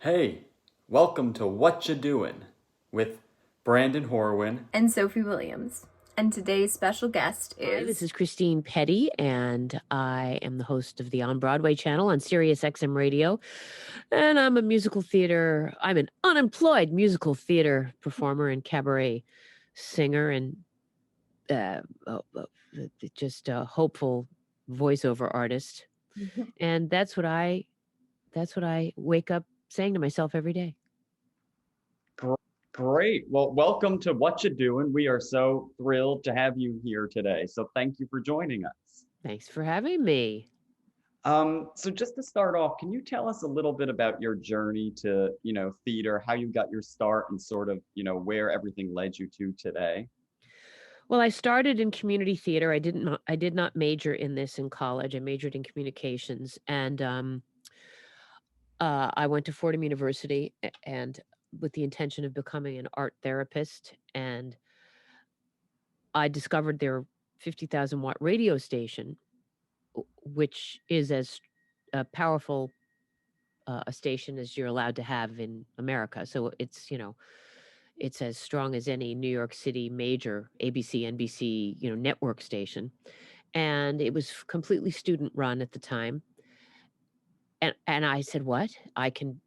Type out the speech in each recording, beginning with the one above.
Hey, welcome to Whatcha Doin with Brandon Horwin. And Sophie Williams. And today's special guest Hi, this is is Christine Pedi, and I am the host of the On Broadway channel on Sirius XM radio. And I'm an unemployed musical theater performer and cabaret singer and uh, uh, uh, just a hopeful voiceover artist. And that's what I wake up saying to myself every day. Great. Well, welcome to Whatcha Doin. We are so thrilled to have you here today. So thank you for joining us. Thanks for having me. So just to start off, can you tell us a little bit about your journey to, theater, how you got your start and sort of, where everything led you to today? Well, I started in community theater. I did not major in this in college. I majored in communications, and I went to Fordham University, and with the intention of becoming an art therapist. And I discovered their 50,000 watt radio station, which is as powerful a station as you're allowed to have in America. So it's as strong as any New York City major ABC, NBC, network station. And it was completely student run at the time. And I said, "What? I can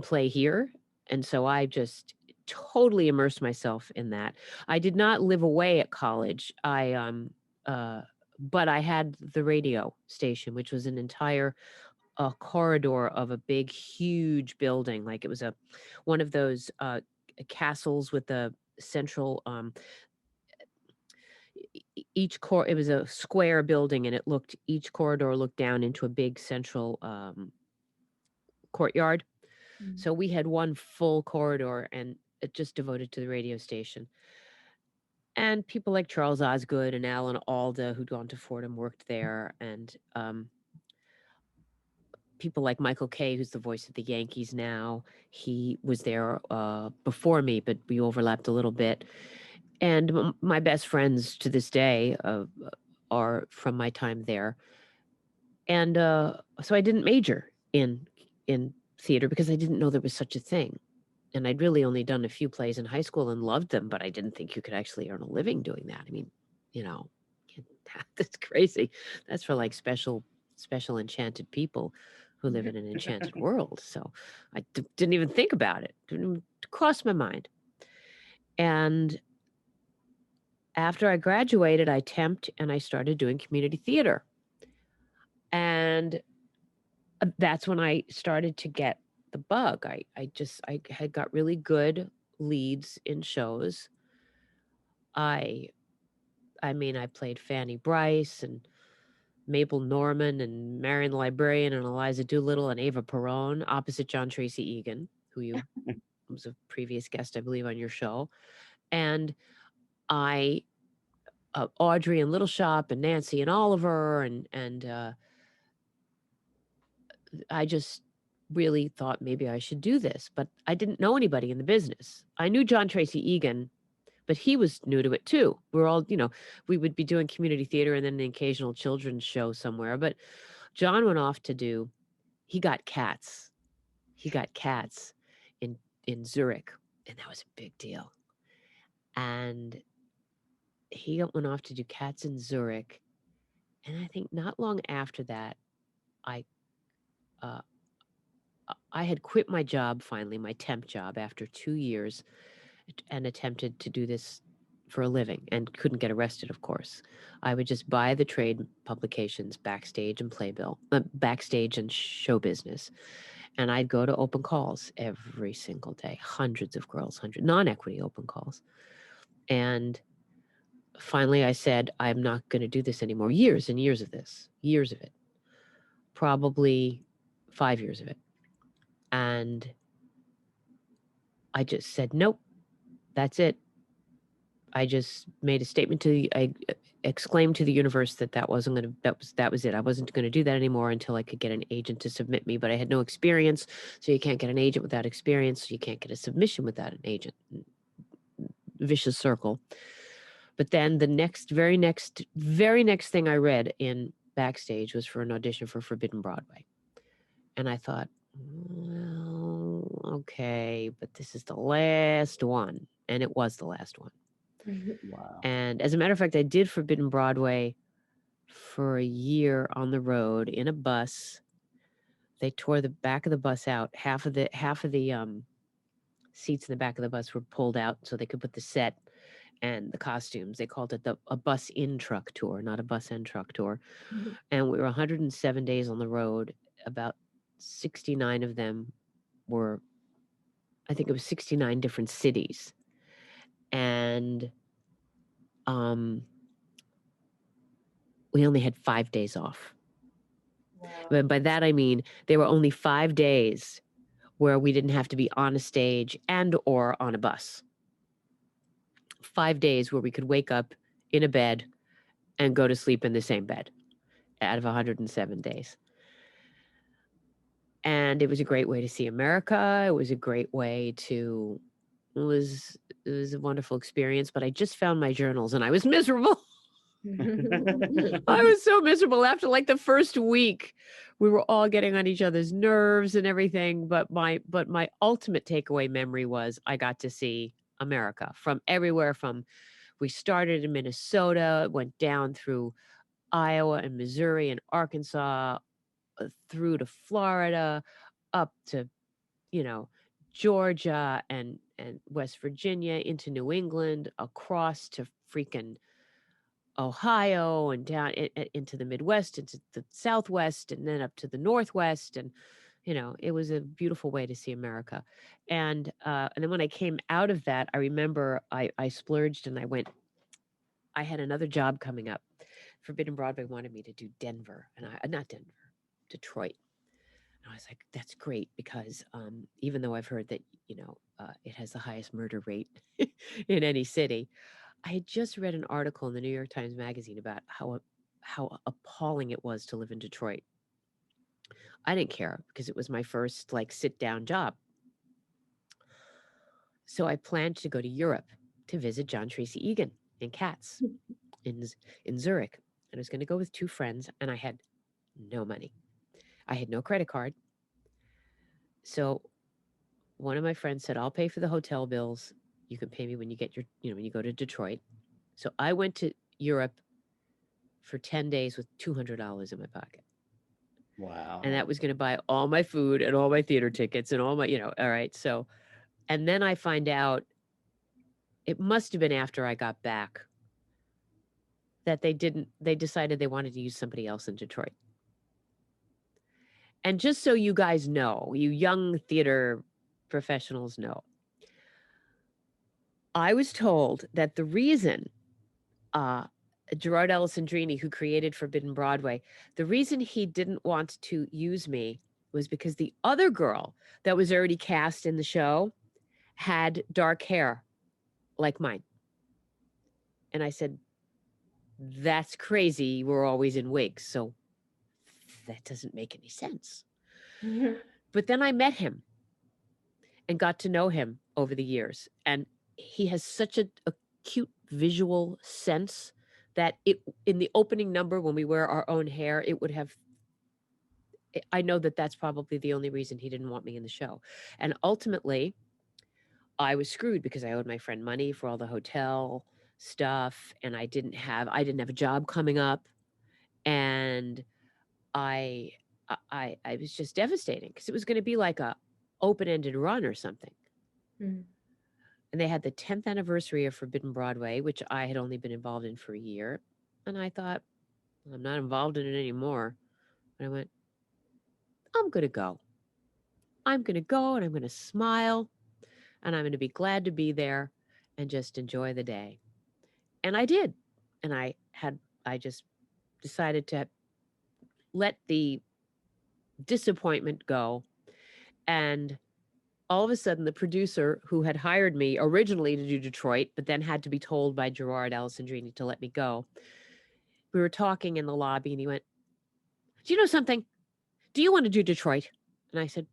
play here?" And so I just totally immersed myself in that. I did not live away at college. Uh but I had the radio station, which was an entire corridor of a big, huge building. Like it was one of those castles with a central it was a square building, and each corridor looked down into a big central courtyard. So we had one full corridor, and it just devoted to the radio station. And people like Charles Osgood and Alan Alda, who'd gone to Fordham, worked there. And people like Michael Kay, who's the voice of the Yankees now, he was there before me, but we overlapped a little bit. And my best friends to this day are from my time there. And so I didn't major in theater because I didn't know there was such a thing. And I'd really only done a few plays in high school and loved them, but I didn't think you could actually earn a living doing that. I mean, you know, that's crazy. That's for like special enchanted people who live in an enchanted world. So I didn't even think about it. Didn't even cross my mind. And after I graduated, I temped and I started doing community theater. And that's when I started to get the bug. I had got really good leads in shows. I I mean, I played Fanny Bryce and Mabel Norman and Marion the Librarian and Eliza Doolittle and Ava Perón opposite John Tracy Egan, who you was a previous guest, I believe, on your show. And I Audrey and Little Shop and Nancy and Oliver and I just really thought maybe I should do this, but I didn't know anybody in the business. I knew John Tracy Egan, but he was new to it too. We're all, we would be doing community theater and then an occasional children's show somewhere. But John went off to do, he got cats. He got cats in Zurich, and that was a big deal. And he went off to do cats in Zurich, and I think not long after that, I uh, I had quit my job finally, my temp job after 2 years, and attempted to do this for a living and couldn't get arrested, of course. I would just buy the trade publications, Backstage and Playbill, Backstage and Show Business. And I'd go to open calls every single day, hundreds of girls, non-equity open calls. And finally I said, I'm not going to do this anymore. Years and years of this, years of it, probably 5 years of it. And I just said, nope, that's it. I just made a statement I exclaimed to the universe that was it. I wasn't going to do that anymore until I could get an agent to submit me, but I had no experience. So you can't get an agent without experience. So you can't get a submission without an agent. Vicious circle. But then the very next thing I read in Backstage was for an audition for Forbidden Broadway. And I thought, well, okay, but this is the last one. And it was the last one. Wow. And as a matter of fact, I did Forbidden Broadway for a year on the road in a bus. They tore the back of the bus out. Half of the seats in the back of the bus were pulled out so they could put the set and the costumes. They called it a bus in truck tour, not a bus and truck tour. And we were 107 days on the road. About 69 of them were, I think it was 69 different cities. And we only had 5 days off. Wow. But by that, I mean, there were only 5 days where we didn't have to be on a stage and or on a bus. 5 days where we could wake up in a bed and go to sleep in the same bed out of 107 days. And it was a great way to see America. It was a great way to, it was a wonderful experience, but I just found my journals and I was miserable. I was so miserable after like the first week. We were all getting on each other's nerves and everything. But my ultimate takeaway memory was I got to see America from everywhere. We started in Minnesota, went down through Iowa and Missouri and Arkansas, through to Florida, up to, Georgia and West Virginia, into New England, across to freaking Ohio and down into the Midwest, into the Southwest, and then up to the Northwest. And, it was a beautiful way to see America. And then when I came out of that, I remember I splurged and I had another job coming up. Forbidden Broadway wanted me to do Denver, and not Denver, Detroit. And I was like, that's great, because even though I've heard that, it has the highest murder rate in any city, I had just read an article in the New York Times Magazine about how appalling it was to live in Detroit. I didn't care because it was my first sit down job. So I planned to go to Europe to visit John Tracy Egan in Katz in Zurich. And I was going to go with 2 friends, and I had no money. I had no credit card. So one of my friends said, I'll pay for the hotel bills. You can pay me when you get when you go to Detroit. So I went to Europe for 10 days with $200 in my pocket. Wow. And that was going to buy all my food and all my theater tickets and all my, all right. So, and then I find out it must have been after I got back that they decided they wanted to use somebody else in Detroit. And just so you guys know, you young theater professionals know, I was told that the reason Gerard Alessandrini, who created Forbidden Broadway, the reason he didn't want to use me was because the other girl that was already cast in the show had dark hair like mine. And I said, that's crazy. We're always in wigs. So that doesn't make any sense. But then I met him and got to know him over the years. And he has such a cute visual sense that in the opening number, when we wear our own hair, it would have, I know that that's probably the only reason he didn't want me in the show. And ultimately, I was screwed because I owed my friend money for all the hotel stuff, and I didn't have a job coming up, and I was just devastating because it was going to be like a open-ended run or something. Mm. And they had the 10th anniversary of Forbidden Broadway, which I had only been involved in for a year. And I thought, well, I'm not involved in it anymore. And I went, I'm going to go. I'm going to go, and I'm going to smile, and I'm going to be glad to be there and just enjoy the day. And I did. And I just decided to let the disappointment go. And all of a sudden, the producer who had hired me originally to do Detroit, but then had to be told by Gerard Alessandrini to let me go, we were talking in the lobby, and he went, do you know something? Do you want to do Detroit? And I said,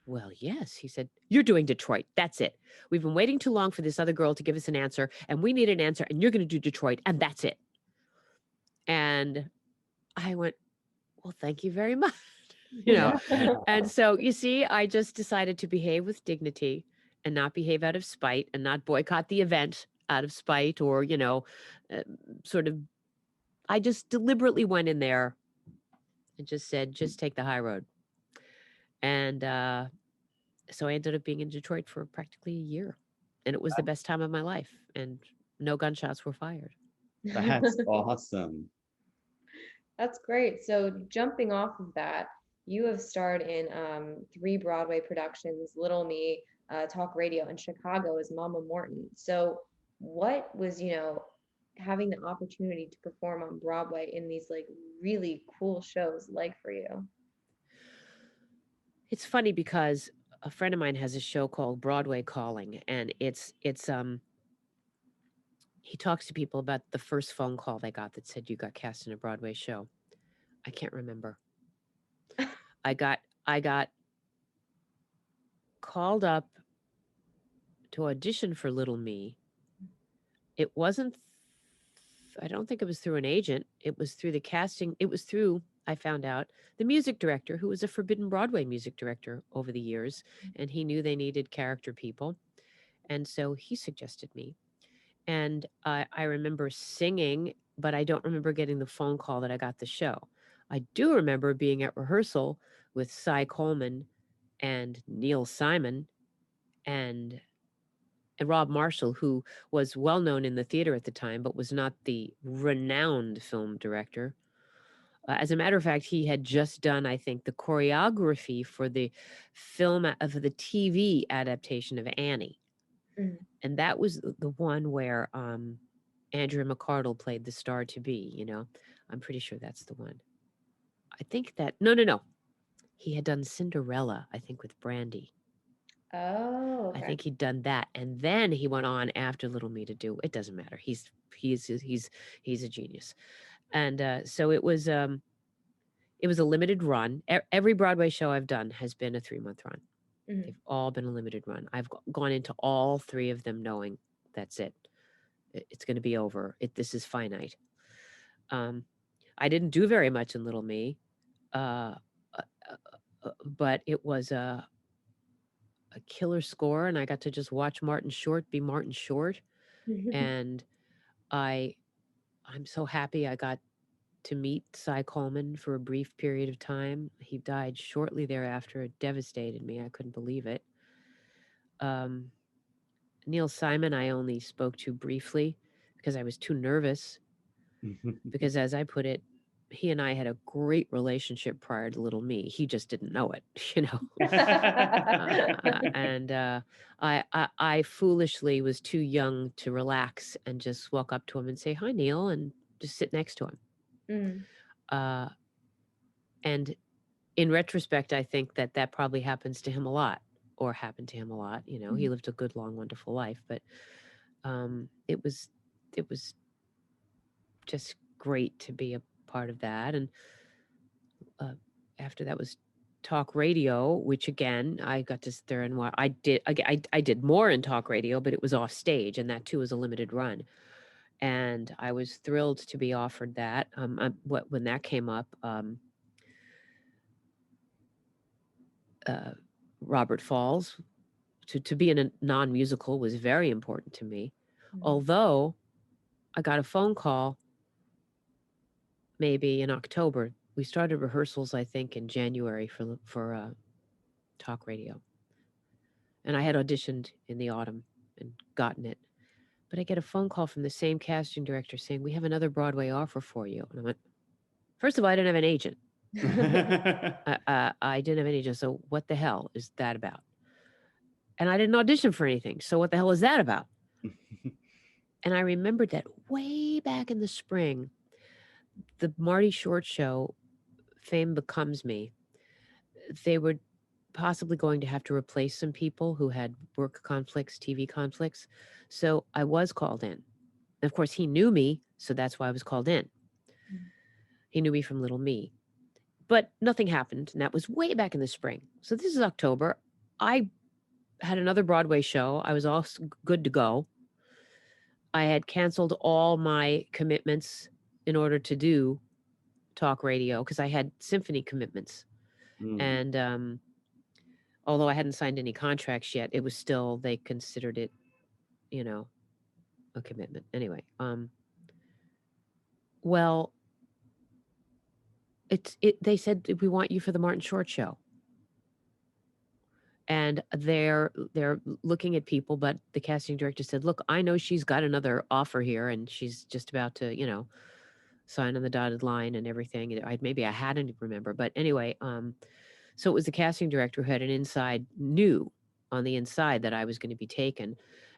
well, yes. He said, you're doing Detroit. That's it. We've been waiting too long for this other girl to give us an answer, and we need an answer, and you're going to do Detroit, and that's it. And I went, well, thank you very much. you know. Wow. And so you see, I just decided to behave with dignity and not behave out of spite and not boycott the event out of spite or, uh, sort of, I just deliberately went in there and just said, just take the high road. And so I ended up being in Detroit for practically a year. And it was the best time of my life. And no gunshots were fired. That's awesome. That's great. So jumping off of that, you have starred in 3 Broadway productions, Little Me, Talk Radio, and Chicago as Mama Morton. So what was, having the opportunity to perform on Broadway in these like really cool shows like for you? It's funny because a friend of mine has a show called Broadway Calling, and it's he talks to people about the first phone call they got that said you got cast in a Broadway show. I can't remember. I got called up to audition for Little Me. It wasn't I don't think it was through an agent. It was through the casting. It was through, I found out, the music director who was a Forbidden Broadway music director over the years, and he knew they needed character people. And so he suggested me. And I remember singing, but I don't remember getting the phone call that I got the show. I do remember being at rehearsal with Cy Coleman and Neil Simon and Rob Marshall, who was well known in the theater at the time, but was not the renowned film director. As a matter of fact, he had just done, I think, the choreography for the for the TV adaptation of Annie. Mhm. And that was the one where Andrea McArdle played the star to be, I'm pretty sure that's the one. I think that, no. He had done Cinderella, I think, with Brandy. Oh, I okay. think he'd done that, and then he went on after Little Me to do. It doesn't matter. He's a genius, and so it was. It was a limited run. Every Broadway show I've done has been a 3-month run. Mhm. They've all been a limited run. I've gone into all 3 of them knowing that's it. It's going to be over. This is finite. I didn't do very much in Little Me, uh, but it was a killer score, and I got to just watch Martin Short be Martin Short. And I'm so happy I got to meet Cy Coleman for a brief period of time. He died shortly thereafter. It devastated me. I couldn't believe it. Neil Simon, I only spoke to briefly because I was too nervous. Because, as I put it, he and I had a great relationship prior to Little Me. He just didn't know it, and I foolishly was too young to relax and just walk up to him and say, "Hi, Neil," and just sit next to him. Mm. And in retrospect, I think that probably happens to him a lot, or happened to him a lot. He lived a good, long, wonderful life, but it was just great to be a part of that. And after that was talk radio, which again I got to sit there and watch. I did more in talk radio, but it was off stage, and that too was a limited run. And I was thrilled to be offered that. When that came up, Robert Falls to be in a non-musical was very important to me. Although I got a phone call maybe in October. We started rehearsals, I think, in January for talk radio. And I had auditioned in the autumn and gotten it. But I get a phone call from the same casting director saying, "We have another Broadway offer for you." And I went, first of all, I didn't have an agent. I didn't have an agent. So what the hell is that about? And I didn't audition for anything. So what the hell is that about? And I remembered that way back in the spring, the Marty Short show, Fame Becomes Me, they were possibly going to have to replace some people who had work conflicts, TV conflicts. So I was called in. And of course, he knew me, so that's why I was called in. He knew me from Little Me. But nothing happened, and that was way back in the spring. So this is October. I had another Broadway show. I was all good to go. I had canceled all my commitments in order to do talk radio because I had symphony commitments Mm. And although I hadn't signed any contracts yet, it was still, they considered it, you know, a commitment. Anyway, well, they said we want you for the Martin Short show. And they're looking at people, but the casting director said, "Look, I know she's got another offer here, and she's just about to, sign on the dotted line and everything." Maybe I hadn't remember, but anyway, so it was the casting director who had knew on the inside that I was going to be taken,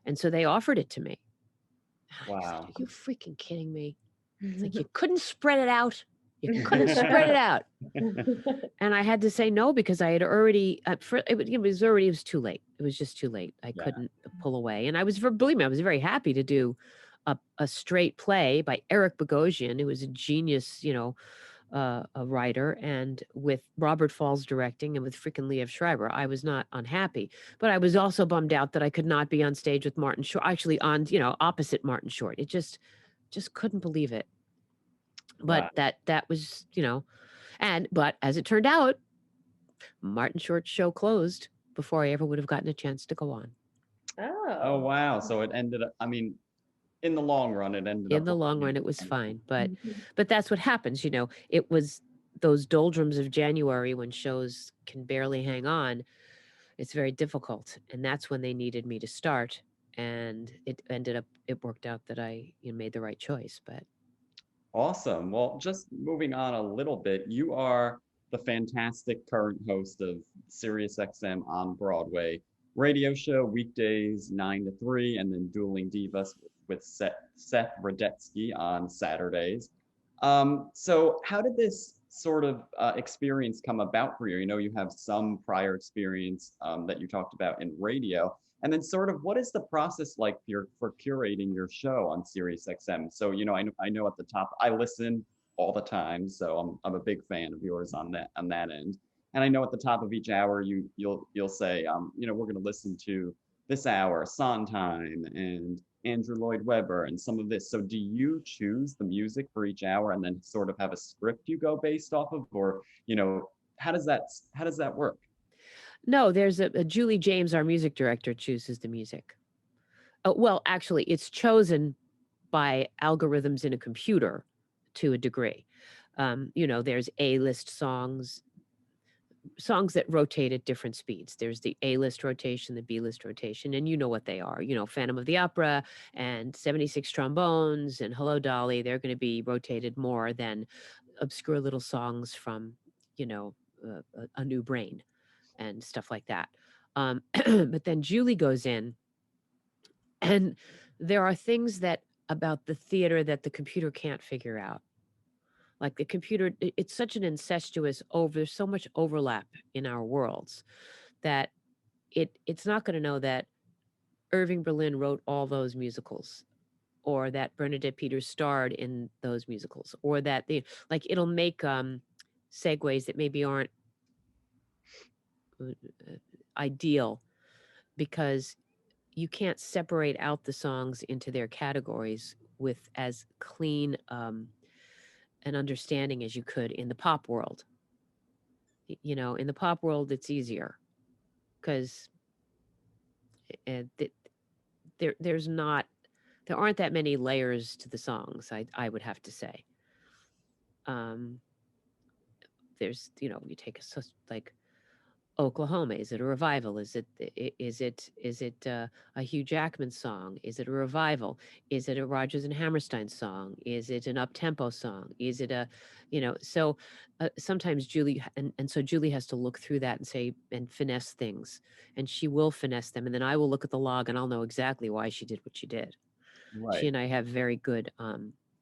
and so they offered it to me. I said, Wow. "Are you freaking kidding me?" It's like, you couldn't spread it out. You couldn't spread it out. And I had to say no because I had already, it was too late. It was just too late. I Yeah. couldn't pull away. And believe me, I was very happy to do a straight play by Eric Bogosian, who was a genius, a writer, and with Robert Falls directing and with freaking Liev Schreiber. I was not unhappy, but I was also bummed out that I could not be on stage with Martin Short, actually on, opposite Martin Short. It just couldn't believe it. But Wow. that was, but as it turned out, Martin Short's show closed before I ever would have gotten a chance to go on. Oh, Oh. wow. So it ended up, I mean, in the long run, it ended In up the long working run, it was out. fine, but that's what happens, It was those doldrums of January when shows can barely hang on. It's very difficult, and that's when they needed me to start. And it worked out that I made the right choice. But Awesome. Well, just moving on a little bit, you are the fantastic current host of Sirius XM on Broadway radio show, weekdays 9 to 3, and then Dueling Divas with Seth Radetsky on Saturdays. So how did this sort of experience come about for you? You have some prior experience that you talked about in radio. And then sort of what is the process like for curating your show on Sirius XM? So, I know at the top, I listen all the time, so I'm a big fan of yours on that end. And I know at the top of each hour you'll say, we're going to listen to this hour, Sondheim and Andrew Lloyd Webber and some of this. So do you choose the music for each hour and then sort of have a script you go based off of, or how does that work? no, there's a Julie James, our music director, chooses the music. Well, actually, it's chosen by algorithms in a computer to a degree. There's A-list songs that rotate at different speeds. There's the A-list rotation, the B-list rotation, and you know what they are. Phantom of the Opera and 76 Trombones and Hello Dolly, they're going to be rotated more than obscure little songs from, a New Brain and stuff like that. But then Julie goes in, and there are things about the theater that the computer can't figure out. Like the computer, it's such an incestuous there's so much overlap in our worlds that it's not going to know that Irving Berlin wrote all those musicals, or that Bernadette Peters starred in those musicals, or that it'll make segues that maybe aren't ideal, because you can't separate out the songs into their categories with as clean an understanding as you could in the pop world. In the pop world, it's easier because there's not there aren't that many layers to the songs. I would have to say. There's you take like Oklahoma. Is it a revival? Is it a Hugh Jackman song? Is it a revival? Is it a Rodgers and Hammerstein song? Is it an up-tempo song? Is it so sometimes Julie, and so Julie has to look through that and say, and finesse things, and she will finesse them. And then I will look at the log and I'll know exactly why she did what she did. Right. She and I have very good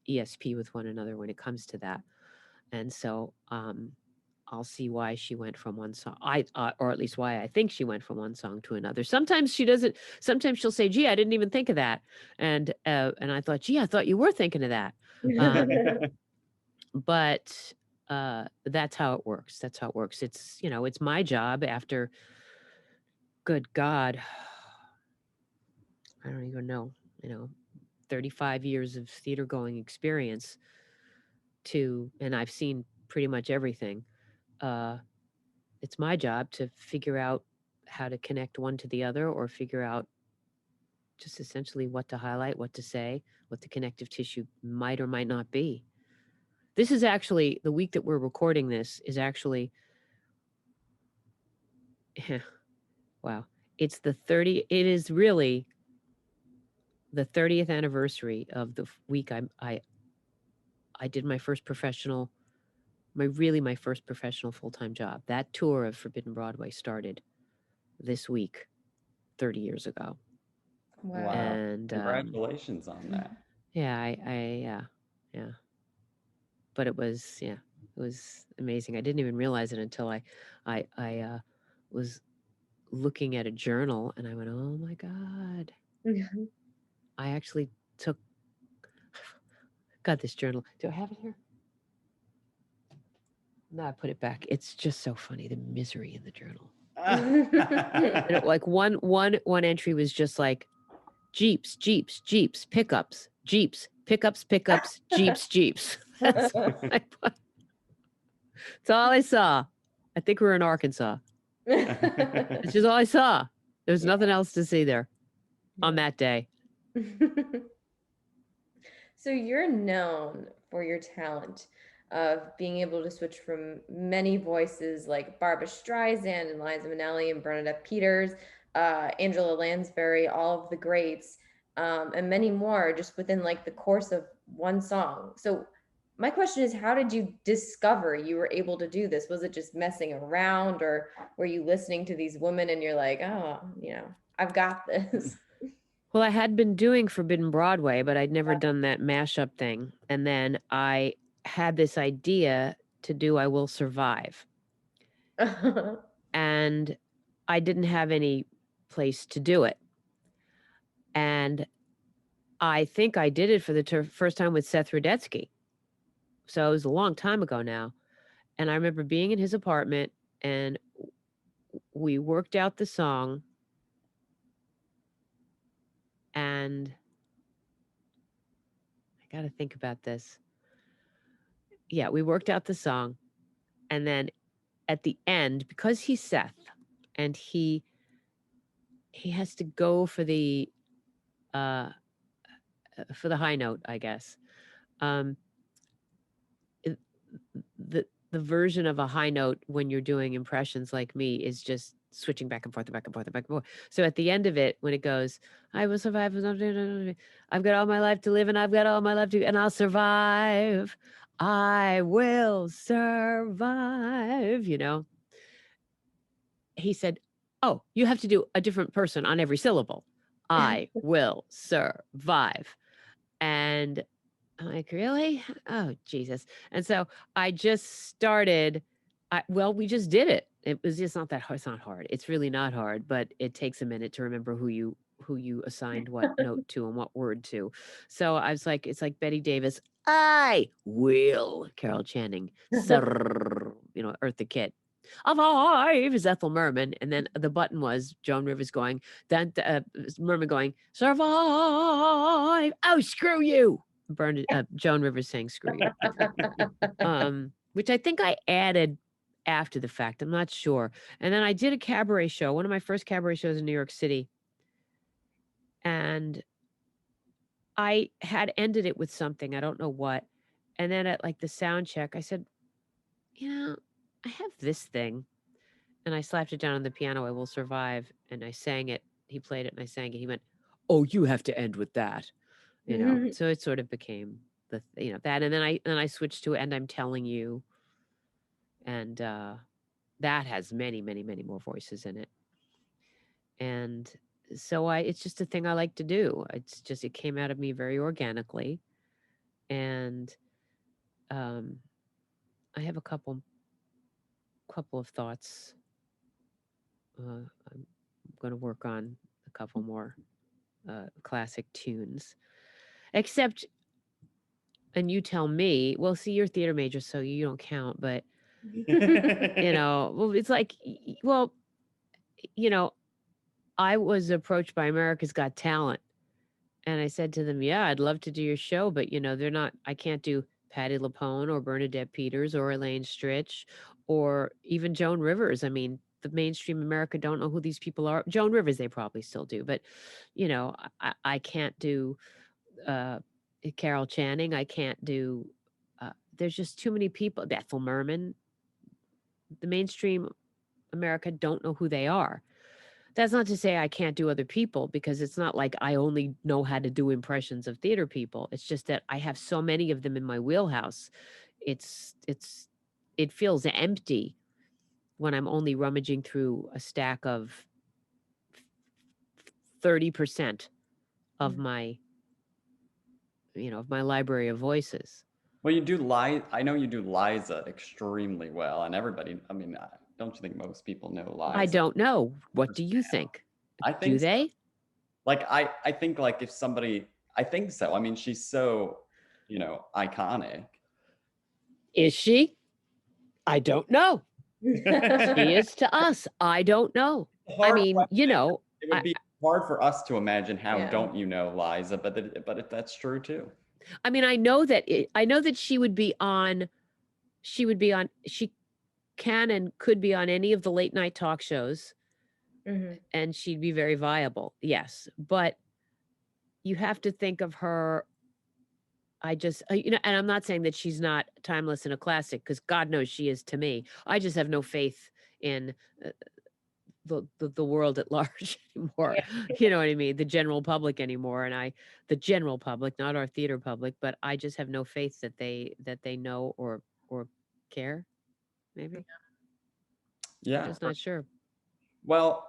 ESP with one another when it comes to that. And so I'll see why she went from one song, or at least why I think she went from one song to another. Sometimes she doesn't. Sometimes she'll say, "Gee, I didn't even think of that," and I thought, "Gee, I thought you were thinking of that." But that's how it works. That's how it works. It's it's my job after. Good God, I don't even know. 35 years of theater going experience, and I've seen pretty much everything. it's my job to figure out how to connect one to the other, or figure out just essentially what to highlight, what to say, what the connective tissue might or might not be. This is actually the week that we're recording this is actually, wow, it is really the 30th anniversary of the week I did my first professional, my first professional full-time job. That tour of Forbidden Broadway started this week, 30 years ago. Wow. Wow. And Congratulations on that. yeah, yeah. But it was amazing. I didn't even realize it until I was looking at a journal and I went, oh my God. I actually got this journal. Do I have it here? No, I put it back. It's just so funny, the misery in the journal. And like one entry was just like Jeeps, pickups, Jeeps, pickups, Jeeps. That's all I saw. I think we were in Arkansas. It's just all I saw. There was nothing else to see there on that day. So you're known for your talent of being able to switch from many voices like Barbra Streisand and Liza Minnelli and Bernadette Peters, Angela Lansbury, all of the greats, and many more just within like the course of one song. So my question is, how did you discover you were able to do this? Was it just messing around, or were you listening to these women and you're like, oh, I've got this? Well, I had been doing Forbidden Broadway, but I'd never done that mashup thing. And then I had this idea to do I Will Survive. And I didn't have any place to do it. And I think I did it for the first time with Seth Rudetsky. So it was a long time ago now. And I remember being in his apartment and we worked out the song. And I got to think about this. Yeah, we worked out the song. And then at the end, because he's Seth and he has to go for the high note, I guess. The version of a high note when you're doing impressions like me is just switching back and forth and back and forth and back and forth. So at the end of it, when it goes, I will survive. I've got all my life to live and I've got all my life to, and I'll survive. I will survive, He said, oh, you have to do a different person on every syllable. I will survive. And I'm like, really? Oh, Jesus. And so I just started, we just did it. It was just not that hard. It's not hard. It's really not hard, but it takes a minute to remember who you assigned what note to and what word to. So I was like, it's like Betty Davis, I will, Carol Channing, Eartha Kitt. Alive is Ethel Merman, and then the button was Joan Rivers going, then Merman going, survive. Oh, screw you. Joan Rivers saying screw you. Which I think I added after the fact. I'm not sure. And then I did a cabaret show, one of my first cabaret shows in New York City. And I had ended it with something, I don't know what. And then at like the sound check, I said, I have this thing. And I slapped it down on the piano, I will survive. And I sang it. He played it and I sang it. He went, oh, you have to end with that. So it sort of became that. And then I switched to And I'm Telling You. And that has many, many, many more voices in it. And so it's just a thing I like to do. It came out of me very organically. And I have a couple of thoughts. I'm going to work on a couple more classic tunes. Except, and you tell me, well, see, you're a theater major, so you don't count, but, well, it's like, I was approached by America's Got Talent. And I said to them, yeah, I'd love to do your show, but, they're not, I can't do Patti LuPone or Bernadette Peters or Elaine Stritch or even Joan Rivers. I mean, the mainstream America don't know who these people are. Joan Rivers, they probably still do, but I can't do uh, Carol Channing. I can't do. There's just too many people. Ethel Merman. The mainstream America don't know who they are. That's not to say I can't do other people, because it's not like I only know how to do impressions of theater people. It's just that I have so many of them in my wheelhouse. It feels empty when I'm only rummaging through a stack of 30% of my of my library of voices. Well, I know you do Liza extremely well, and everybody, I mean, don't you think most people know I Liza? don't know. What do you think? I Do think so. they? Like, I think like if somebody, I think so. I mean, she's so, iconic. Is she? I don't know. She is to us. I don't know. I mean, It would I, be hard for us to imagine how Yeah. don't you know Liza, but that's true too. I mean, I know that she would be on. She can and could be on any of the late night talk shows, and she'd be very viable. Yes, but you have to think of her. I just, and I'm not saying that she's not timeless and a classic, because God knows she is to me. I just have no faith in uh, the world at large anymore. Yeah. You know what I mean? The general public anymore. And the general public, not our theater public, but I just have no faith that they know or care. Maybe. I'm Yeah. just not sure. Well,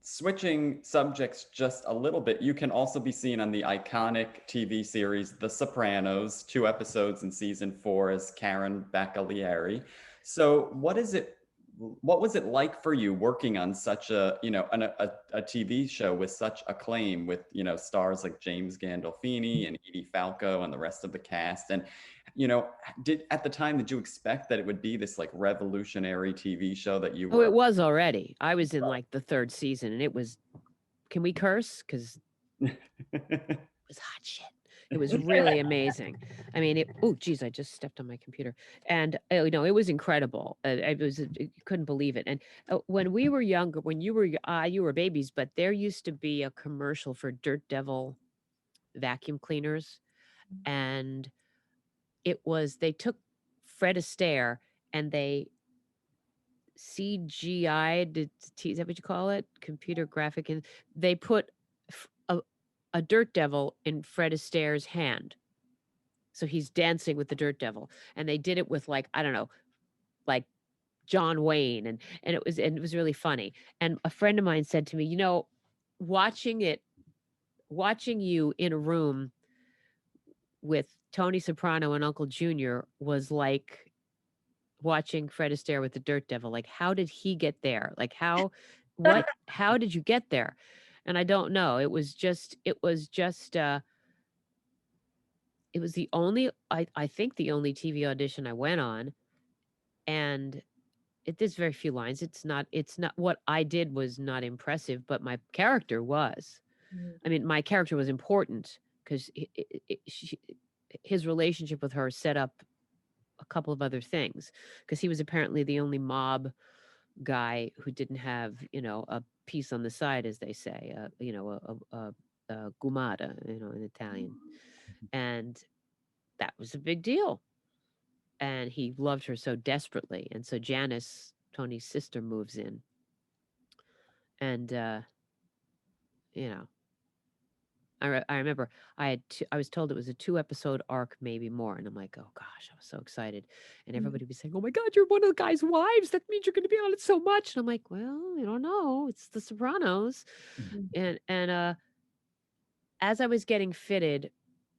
switching subjects just a little bit, you can also be seen on the iconic TV series The Sopranos, 2 episodes in season 4 as Karen Bacalieri. So, what was it like for you working on such a TV show with such acclaim, with stars like James Gandolfini and Edie Falco and the rest of the cast? And at the time, did you expect that it would be this like revolutionary TV show that you Oh, it were? was already. I was in like the 3rd season, and it was. Can we curse? Because it was hot shit. It was really amazing. I mean, oh, geez, I just stepped on my computer, and it was incredible. You couldn't believe it. And when we were younger, when you were babies, but there used to be a commercial for Dirt Devil vacuum cleaners, and they took Fred Astaire and they CGI'd, is that what you call it? Computer graphic, and they put a dirt devil in Fred Astaire's hand. So he's dancing with the dirt devil. And they did it with, like, I don't know, like John Wayne, and it was really funny. And a friend of mine said to me, watching you in a room with Tony Soprano and Uncle Junior was like watching Fred Astaire with the dirt devil. Like, how did he get there? Like, how did you get there? And I don't know. It was the only, I think the only TV audition I went on. And there's very few lines. It's not what I did was not impressive, but my character was. I mean, my character was important because his relationship with her set up a couple of other things, because he was apparently the only mob guy who didn't have, a piece on the side, as they say, a gumata, in Italian. And that was a big deal. And he loved her so desperately. And so Janice, Tony's sister, moves in. And, I remember I was told it was a 2-episode arc, maybe more. And I'm like, oh gosh, I was so excited. And everybody was saying, oh my God, you're one of the guy's wives. That means you're going to be on it so much. And I'm like, well, I don't know. It's The Sopranos. And as I was getting fitted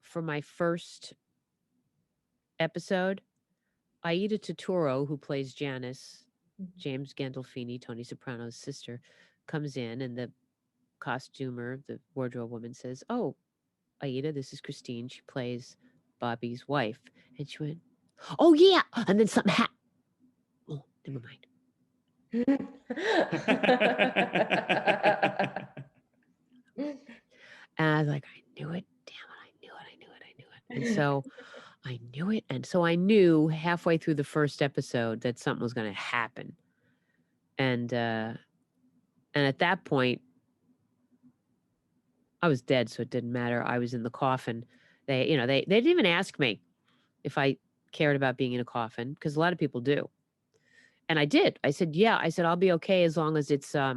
for my first episode, Aida Turturro, who plays Janice, James Gandolfini, Tony Soprano's sister, comes in, and the costumer, the wardrobe woman, says, oh, Aida, this is Christine. She plays Bobby's wife. And she went, oh, yeah. And then something happened. Oh, never mind. And I was like, I knew it. Damn it. I knew it. And so I knew it. And so I knew halfway through the first episode that something was going to happen. And at that point, I was dead, so it didn't matter. I was in the coffin. They didn't even ask me if I cared about being in a coffin, because a lot of people do. And I did. I said, yeah. I said, I'll be okay as long as it's uh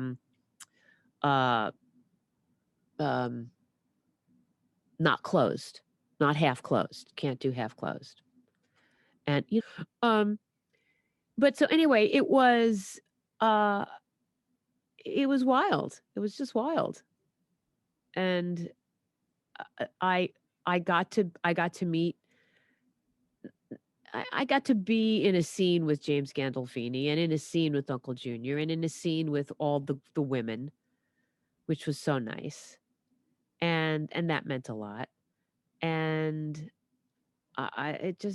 not closed, not half closed. Can't do half closed. And but so anyway, it was wild. It was just wild. And I got to meet, I got to be in a scene with James Gandolfini, and in a scene with Uncle Junior, and in a scene with all the women, which was so nice. And that meant a lot. And it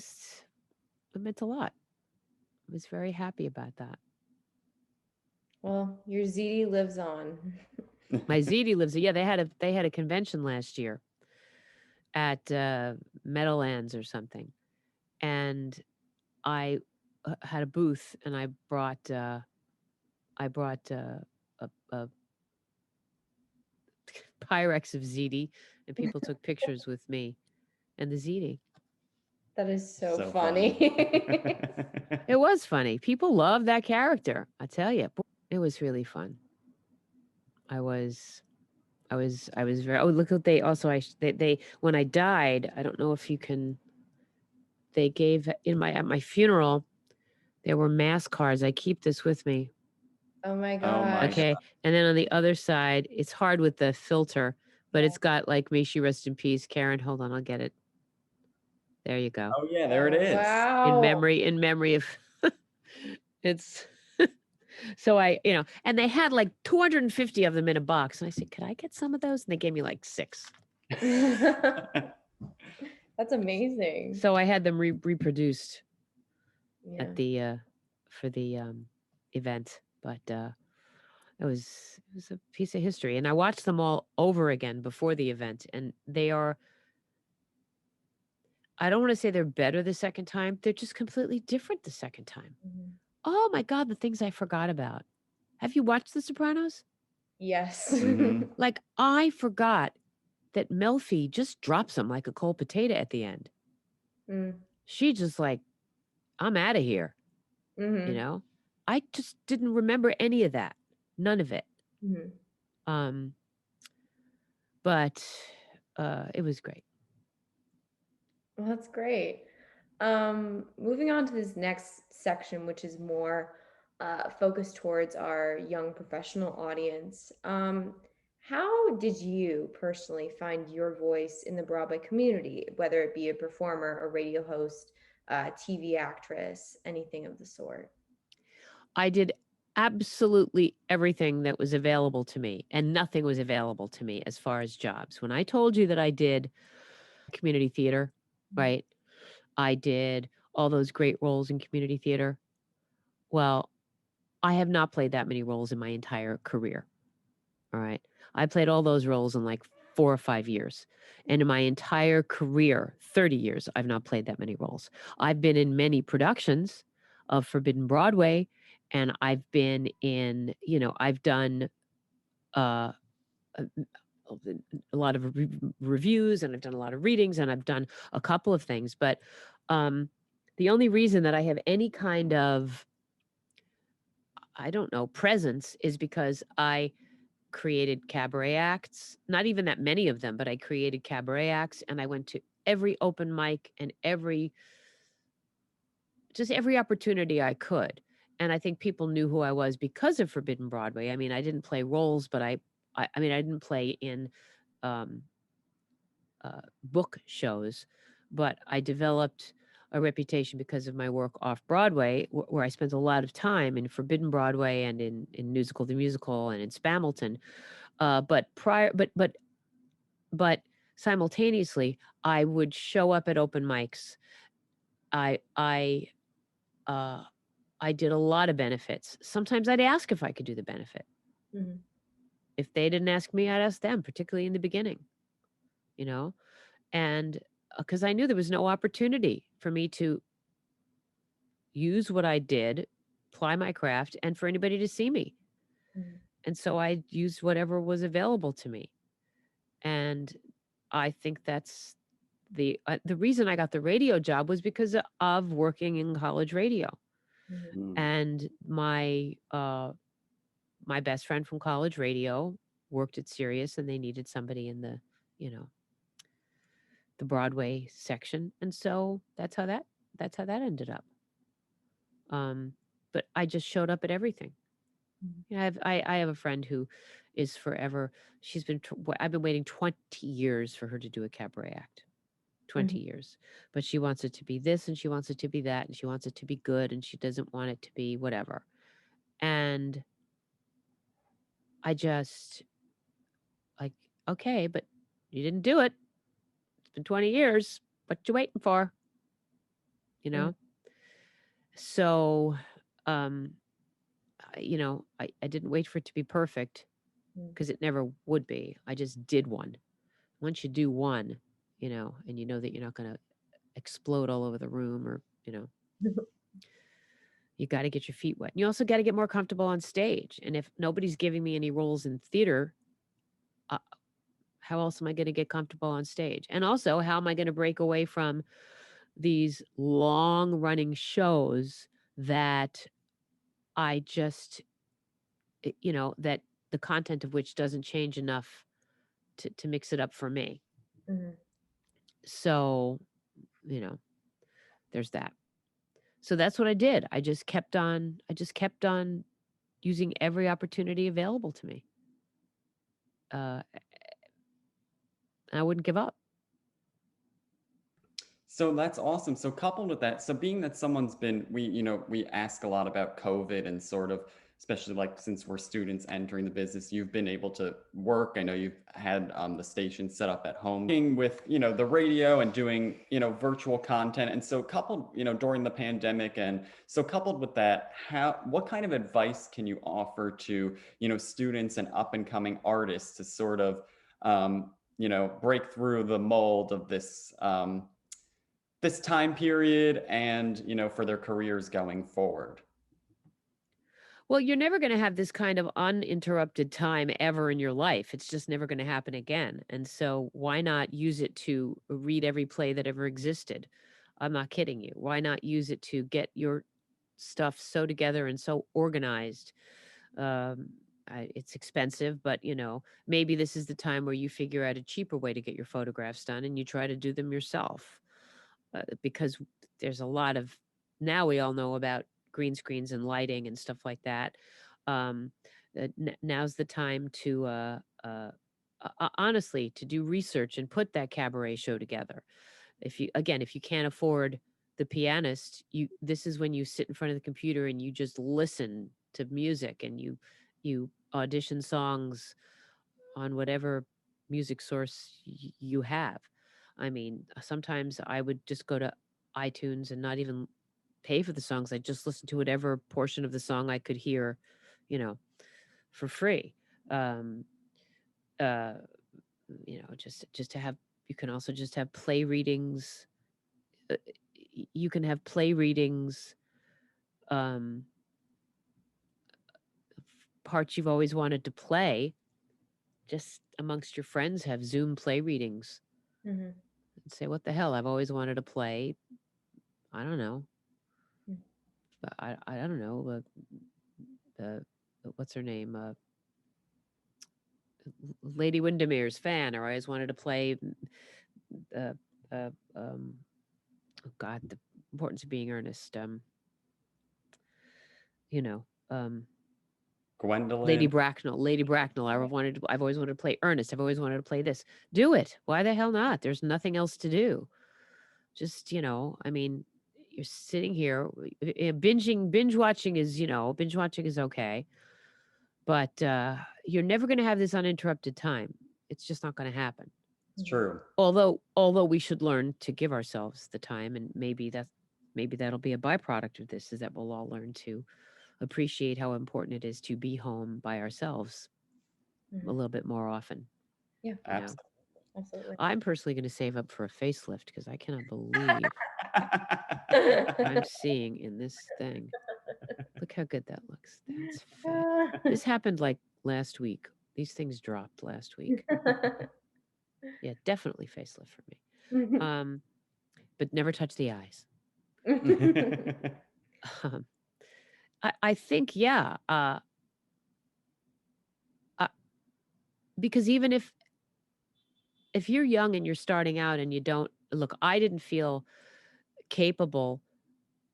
meant a lot. I was very happy about that. Well, your ZD lives on. My ZD lives. Yeah, they had a convention last year at Meadowlands or something, and I had a booth, and I brought a Pyrex of ZD, and people took pictures with me and the ZD. That is so So funny. It was funny. People love that character. I tell you, it was really fun. I was very. Oh, look what they also. They when I died. I don't know if you can. They gave at my funeral. There were mass cards. I keep this with me. Oh my Oh my gosh. Okay, and then on the other side, it's hard with the filter, but Yeah. it's got like "May she rest in peace," Karen. Hold on, I'll get it. There you go. Oh yeah, there it Oh, is. wow. In memory of it's. So and they had like 250 of them in a box, and I said, "Could I get some of those?" And they gave me like 6. That's amazing. So I had them reproduced Yeah. at the for the event, but it was a piece of history, and I watched them all over again before the event, and they are. I don't want to say they're better the second time; they're just completely different the second time. Mhm. Oh my God, the things I forgot about. Have you watched The Sopranos? Yes. Mhm. Like, I forgot that Melfi just drops him like a cold potato at the end. Mm. She just like, I'm out of here. Mhm. I just didn't remember any of that. None of it. Mhm. But it was great. Well, that's great. Moving on to this next section, which is more focused towards our young professional audience. How did you personally find your voice in the Broadway community, whether it be a performer, a radio host, TV actress, anything of the sort? I did absolutely everything that was available to me, and nothing was available to me as far as jobs. When I told you that I did community theater, right? I did all those great roles in community theater. Well, I have not played that many roles in my entire career. All right. I played all those roles in like 4 or 5 years. And in my entire career, 30 years, I've not played that many roles. I've been in many productions of Forbidden Broadway, and I've been in, I've done uh, a, a lot of reviews, and I've done a lot of readings, and I've done a couple of things. But the only reason that I have any kind of, I don't know, presence is because I created cabaret acts, not even that many of them, but I created cabaret acts, and I went to every open mic and every opportunity I could. And I think people knew who I was because of Forbidden Broadway. I mean, I didn't play roles, but I didn't play in um, book shows, but I developed a reputation because of my work off Broadway, where I spent a lot of time in Forbidden Broadway and in Musical the Musical and in Spamilton. But simultaneously, I would show up at open mics. I I uh, I did a lot of benefits. Sometimes I'd ask if I could do the benefit. Mhm. If they didn't ask me, I'd ask them, particularly in the beginning. And because I knew there was no opportunity for me to use what I did, apply my craft, and for anybody to see me. Mhm. And so I used whatever was available to me. And I think that's the reason I got the radio job was because of working in college radio. Mhm. Mm. And my best friend from college radio worked at Sirius, and they needed somebody in the, you know, the Broadway section. And so that's how that ended up. Um, but I just showed up at everything. Mhm. I have a friend who is forever. I've been waiting 20 years for her to do a cabaret act. 20 Mhm. years. But she wants it to be this and she wants it to be that and she wants it to be good and she doesn't want it to be whatever. And I just like, okay, but you didn't do it. It's been 20 years. What you waiting for? You Mhm. know? So I didn't wait for it to be perfect Mhm. because it never would be. I just did one. Once you do one, and you know that you're not going to explode all over the room or, you got to get your feet wet. And you also got to get more comfortable on stage. And if nobody's giving me any roles in theater, uh, how else am I going to get comfortable on stage? And also, how am I going to break away from these long running shows that I just, that the content of which doesn't change enough to mix it up for me. Mhm. So, you know, there's that. So that's what I did. I just kept on using every opportunity available to me. Uh, I wouldn't give up. So that's awesome. So coupled with that, so being that someone's been, we ask a lot about COVID and sort of, especially like since we're students entering the business, you've been able to work. I know you've had the station set up at home, working with, the radio and doing, virtual content. And so coupled, during the pandemic, and so coupled with that, what kind of advice can you offer to, students and up and coming artists to sort of, break through the mold of this time period and for their careers going forward? Well, you're never going to have this kind of uninterrupted time ever in your life. It's just never going to happen again. And so, why not use it to read every play that ever existed? I'm not kidding you. Why not use it to get your stuff so together and so organized? Um, it's expensive, but maybe this is the time where you figure out a cheaper way to get your photographs done and you try to do them yourself. Because there's a lot of, now we all know about green screens and lighting and stuff like that. Um, Now's the time to honestly to do research and put that cabaret show together. If you can't afford the pianist, this is when you sit in front of the computer and you just listen to music and you audition songs on whatever music source you have. I mean, sometimes I would just go to iTunes and not even pay for the songs. I just listen to whatever portion of the song I could hear, you know, for free. Um, uh, just to have. You can also just have play readings. You can have play readings. Um, Parts you've always wanted to play. Just amongst your friends, have Zoom play readings Mhm. and say, "What the hell? I've always wanted to play. I don't know. Mhm. I don't know. What's her name? Lady Windermere's fan, or I always wanted to play. Uh, uh, um, oh God, the importance of being earnest. You know, Lady Gwendolyn. Bracknell. Lady Bracknell. I've always wanted to play Ernest. I've always wanted to play this. Do it. Why the hell not? There's nothing else to do. Just I mean, you're sitting here binge watching is okay, but you're never going to have this uninterrupted time. It's just not going to happen. It's Mhm. true. Although we should learn to give ourselves the time, and maybe that'll be a byproduct of this, is that we'll all learn to appreciate how important it is to be home by ourselves a Mhm. little bit more often. Yeah. You know, Absolutely. Absolutely. I'm personally going to save up for a facelift because I cannot believe I'm seeing in this thing. Look how good that looks. That's This happened like last week. These things dropped last week. Yeah, definitely facelift for me. But never touch the eyes. Um, I think, yeah. Because even if you're young and you're starting out and you don't look, I didn't feel capable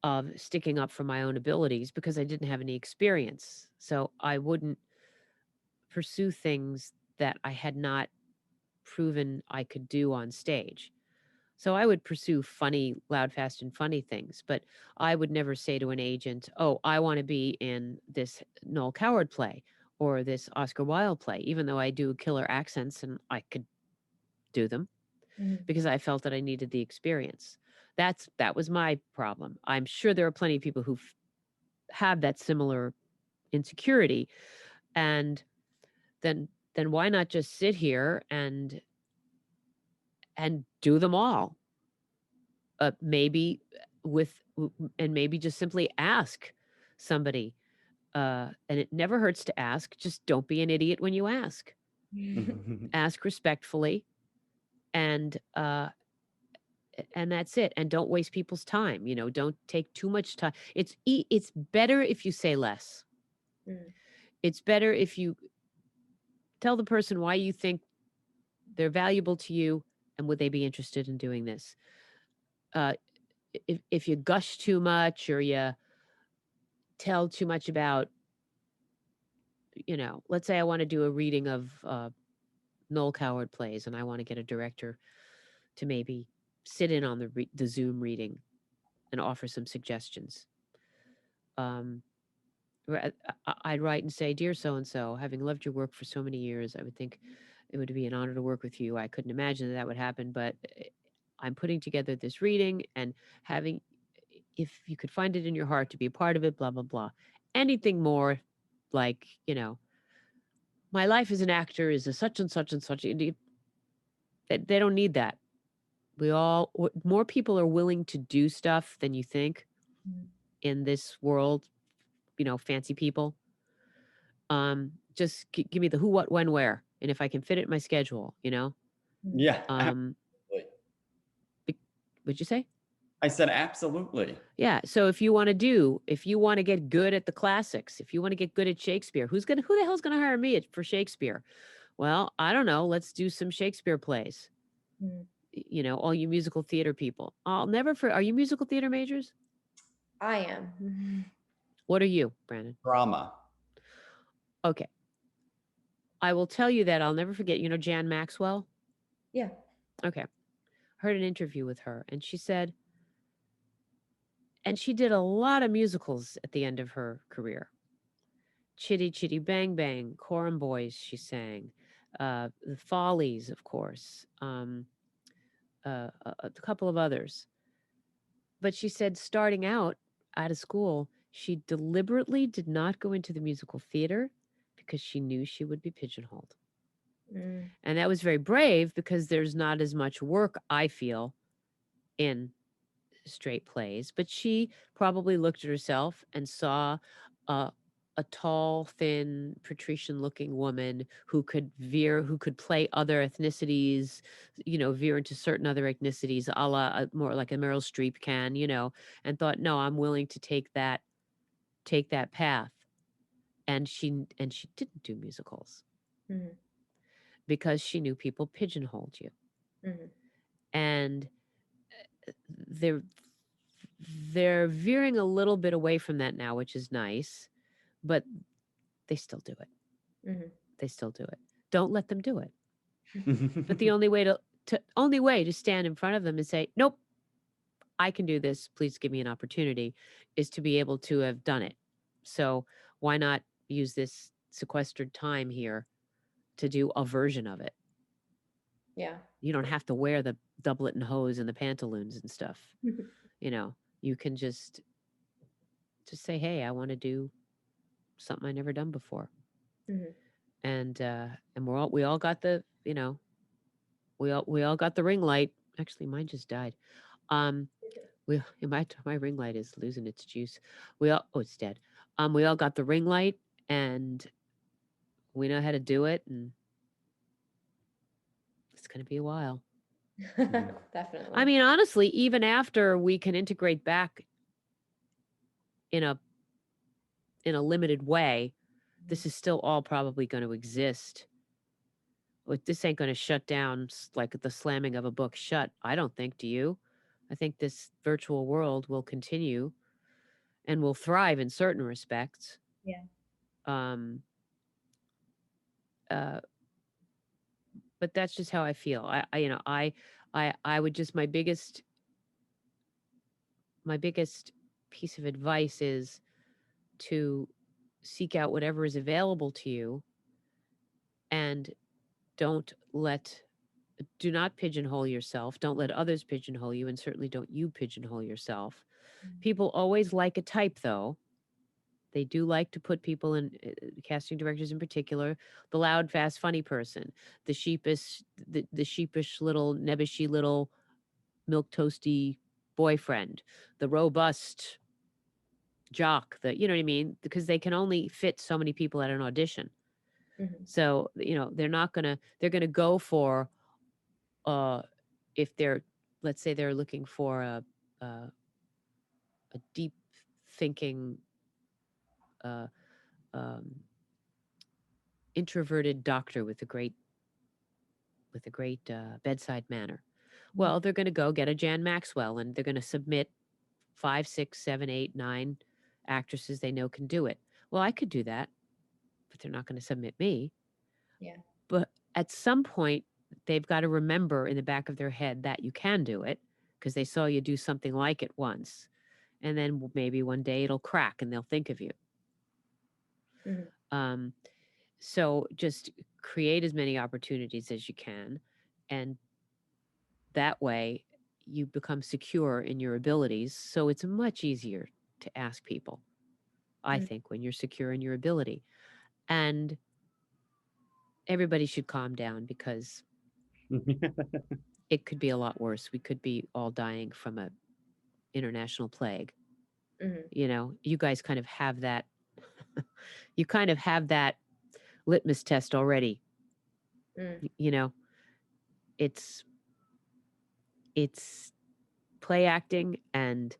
of sticking up for my own abilities because I didn't have any experience. So I wouldn't pursue things that I had not proven I could do on stage. So I would pursue funny, loud, fast, and funny things, but I would never say to an agent, "Oh, I want to be in this Noel Coward play or this Oscar Wilde play," even though I do killer accents and I could do them because I felt that I needed the experience. That was my problem. I'm sure there are plenty of people who have that similar insecurity, and then why not just sit here and do them all? Maybe and maybe just simply ask somebody. And it never hurts to ask. Just don't be an idiot when you ask. Ask respectfully, and that's it. And don't waste people's time. Don't take too much time. It's better if you say less. It's better if you tell the person why you think they're valuable to you and would they be interested in doing this. If you gush too much or you tell too much about, let's say I want to do a reading of Noel Coward plays and I want to get a director to maybe sit in on the Zoom reading and offer some suggestions. I'd write and say, "Dear so-and-so, having loved your work for so many years, I would think it would be an honor to work with you. I couldn't imagine that would happen, but I'm putting together this reading and having, if you could find it in your heart to be a part of it, blah, blah, blah." Anything more like, my life as an actor is a such and such and such. They don't need that. More people are willing to do stuff than you think in this world, fancy people. Just give me the who, what, when, where, and if I can fit it in my schedule, Yeah, Um, what'd you say? I said absolutely. Yeah. So if you want to get good at the classics, if you want to get good at Shakespeare, who the hell's gonna hire me for Shakespeare? Well, I don't know. Let's do some Shakespeare plays. All you musical theater people. Are you musical theater majors? I am. What are you, Brandon? Drama. Okay. I will tell you that I'll never forget, Jan Maxwell? Yeah. Okay. Heard an interview with her and she said, and she did a lot of musicals at the end of her career. Chitty Chitty Bang Bang, Coram Boys, she sang. The Follies, of course. A couple of others. But she said starting out of school, she deliberately did not go into the musical theater because she knew she would be pigeonholed. And that was very brave because there's not as much work, I feel, in straight plays. But she probably looked at herself and saw a tall, thin, patrician-looking woman who could play other ethnicities, veer into certain other ethnicities, a la more like a Meryl Streep can, and thought, no, I'm willing to take that path. And she didn't do musicals because she knew people pigeonholed you, and they're veering a little bit away from that now, which is nice, but they still do it. They still do it. Don't let them do it. But the only way to stand in front of them and say, "Nope, I can do this. Please give me an opportunity," is to be able to have done it. So why not use this sequestered time here to do a version of it? Yeah. You don't have to wear the doublet and hose and the pantaloons and stuff. You can just say, "Hey, I want to do something I never done before." And we all got the, we all got the ring light. Actually, mine just died. Um, my ring light is losing its juice. It's dead. We all got the ring light, and we know how to do it, and it's going to be a while. Definitely. I mean, honestly, even after we can integrate back in a limited way, this is still all probably going to exist. This ain't going to shut down like the slamming of a book shut. I don't think. Do you? I think this virtual world will continue and will thrive in certain respects. Yeah. But that's just how I feel. I would just my biggest piece of advice is to seek out whatever is available to you, and do not pigeonhole yourself. Don't let others pigeonhole you, and certainly don't you pigeonhole yourself. People always like a type, though. They do like to put people in, casting directors in particular, the loud, fast, funny person, the sheepish little, nebbishy little milk toasty boyfriend, the robust jock, you know what I mean? Because they can only fit so many people at an audition. So, they're going to go for, if they're, let's say they're looking for a deep thinking, introverted doctor with a great bedside manner. Well, they're going to go get a Jan Maxwell, and they're going to submit 5, 6, 7, 8, 9 actresses they know can do it. Well, I could do that, but they're not going to submit me. Yeah. But at some point, they've got to remember in the back of their head that you can do it, because they saw you do something like it once. And then maybe one day it'll crack and they'll think of you. So just create as many opportunities as you can. And that way you become secure in your abilities. So it's much easier to ask people, I think, when you're secure in your ability. And everybody should calm down, because it could be a lot worse. We could be all dying from a international plague. You guys kind of have that. You kind of have that litmus test already. It's play acting, and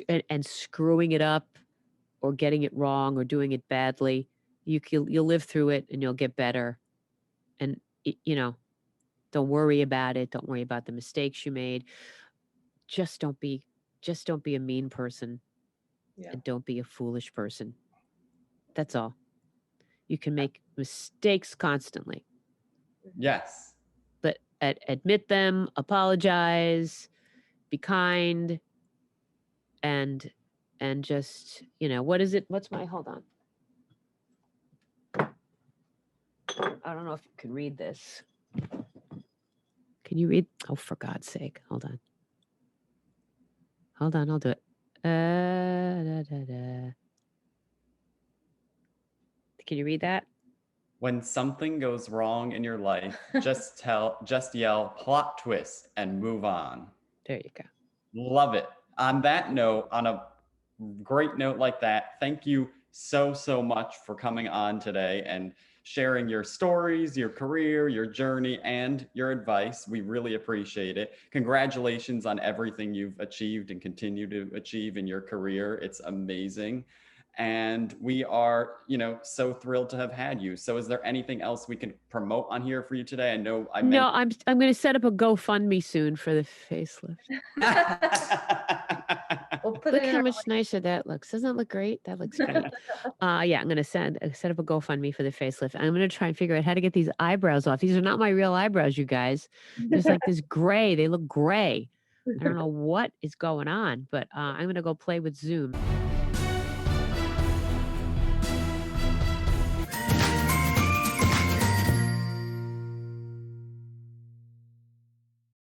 and screwing it up or getting it wrong or doing it badly. You'll live through it, and you'll get better. And don't worry about it. Don't worry about the mistakes you made. Just don't be a mean person. Yeah. And don't be a foolish person. That's all. You can make mistakes constantly. Yes. But admit them, apologize, be kind, and just, what is it? Hold on. I don't know if you can read this. Can you read? Oh, for God's sake. Hold on, I'll do it. Can you read that? When something goes wrong in your life, just yell plot twist and move on. There you go. Love it. On that note, on a great note like that, thank you so much for coming on today and sharing your stories, your career, your journey, and your advice. We really appreciate it. Congratulations on everything you've achieved and continue to achieve in your career. It's amazing. And we are, so thrilled to have had you. So is there anything else we can promote on here for you today? I know I'm going to set up a GoFundMe soon for the facelift. Look how much nicer that looks. Doesn't that look great? That looks great. Yeah, I'm going to set up a GoFundMe for the facelift. I'm going to try and figure out how to get these eyebrows off. These are not my real eyebrows, you guys. There's like this gray. They look gray. I don't know what is going on, but I'm going to go play with Zoom.